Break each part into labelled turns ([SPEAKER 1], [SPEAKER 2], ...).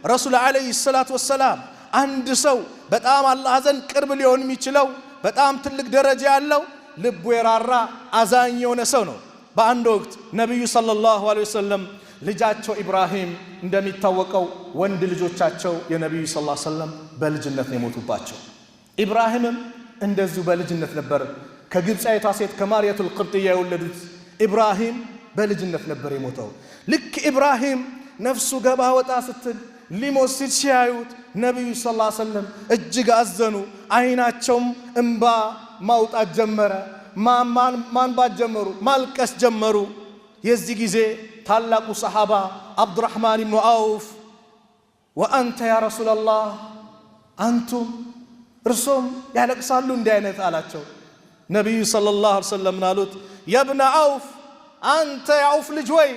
[SPEAKER 1] ረሱል አለይሂ ሰላቱ ወሰላም አንድ ሰው በጣም አላህ ዘንድ ቅርብ ሊሆን የሚችለው በጣም ትልቅ ደረጃ ያለው ልቡ የራራ አዛኝ የሆነ ሰው ነው። በአንድ ወቅት ነብዩ ሰለላሁ ዐለይሂ ወሰለም ልጃቸው ኢብራሂም እንደሚታወቀው ወንድ ልጆቻቸው የነብዩ ሰለላሁ ዐለይሂ ወሰለም በልጅነት ነው የሞቱባቸው። ኢብራሂምም እንደዚሁ በልጅነት ነበር ከግብፃዊቷ ሴት ከማርያቱል ቅብጥያ የወለዱት ኢብራሂም በልጅነት ነበር የሞተው። ልክ ኢብራሂም ነፍሱ ገባ ወጣ ስትል ሊሞት ሲያዩት ነብዩ ሰለላሁ ዐለይሂ ወሰለም እጅግ አዘኑ። አይናቸውም እንባ ማውጣት ጀመረ። ማንባት ጀመሩ፣ ማልቀስ ጀመሩ። የዚህ ጊዜ ታላቁ ሰሃባ አብዱራህማን ኢብኑ አውፍ ወአንተ ያ ረሱላላህ አንቱም እርሶም ያለቅሳሉ እንዲህ አይነት አላቸው። ነብዩ ሰለላሁ ዐለይሂ ወሰለም አሉት የብነ አውፍ አንተ የአውፍ ልጅ ወይ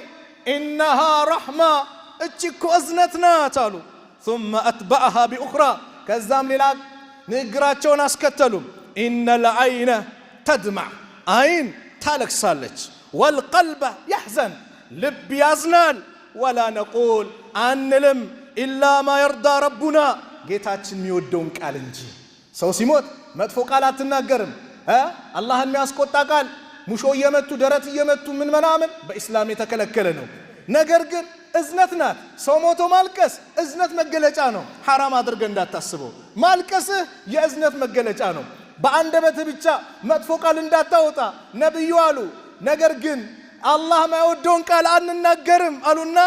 [SPEAKER 1] ኢነሃ ረሕማ እቺ እኮ እዝነት ናት አሉ። ثم أتبعها بأخرى ከዛም ሌላ ንግግራቸውን አስከተሉ። ኢነ ለዐይነ ተድመዕ አይን ታለቅሳለች፣ ወልቀልበ ያሕዘን ልብ ያዝናል፣ ወላ ነቁል አንልም ኢላ ማ የርዳ ረቡና ጌታችን የሚወደውን ቃል እንጂ። ሰው ሲሞት መጥፎ ቃል አትናገርም። አላህን የሚያስቆጣ ቃል ሙሾ እየመቱ ደረት እየመቱ ምን ምናምን በእስላም የተከለከለ ነው። ነገር ግን እዝነት ናት። ሰው ሞቶ ማልቀስ እዝነት መገለጫ ነው። ሐራም አድርገህ እንዳታስበው። ማልቀስህ የእዝነት መገለጫ ነው። በአንደበትህ ብቻ መጥፎ ቃል እንዳታወጣ ነብዩ አሉ። ነገር ግን አላህ ማይወደውን ቃል አንናገርም አሉና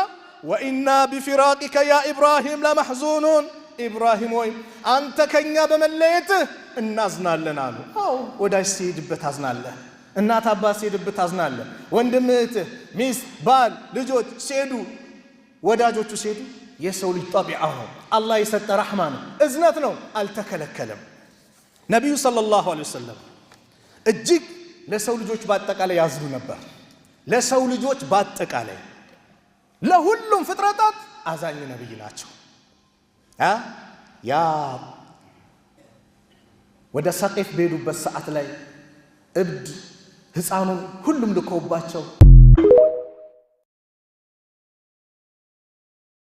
[SPEAKER 1] ወኢና ቢፊራቂከ ያ ኢብራሂም ለመሕዙኑን ኢብራሂም ወይ አንተ ከኛ በመለየትህ እናዝናለን አሉ። አዎ ወዳጅ ሲሄድበት አዝናለህ፣ እናት አባት ሲሄድበት አዝናለህ፣ ወንድም እህትህ፣ ሚስት፣ ባል፣ ልጆች ሲሄዱ ወዳጆቹ ሲሄዱ የሰው ልጅ ጠቢዓው ነው። አላህ የሰጠ ረሕማ ነው፣ እዝነት ነው፣ አልተከለከለም። ነቢዩ ሰለላሁ ዐለይሂ ወሰለም እጅግ ለሰው ልጆች በአጠቃላይ ያዝኑ ነበር። ለሰው ልጆች በአጠቃላይ ለሁሉም ፍጥረታት አዛኝ ነብይ ናቸው። ያ ወደ ሰቂፍ በሄዱበት ሰዓት ላይ እብድ ሕፃኑን ሁሉም ልኮባቸው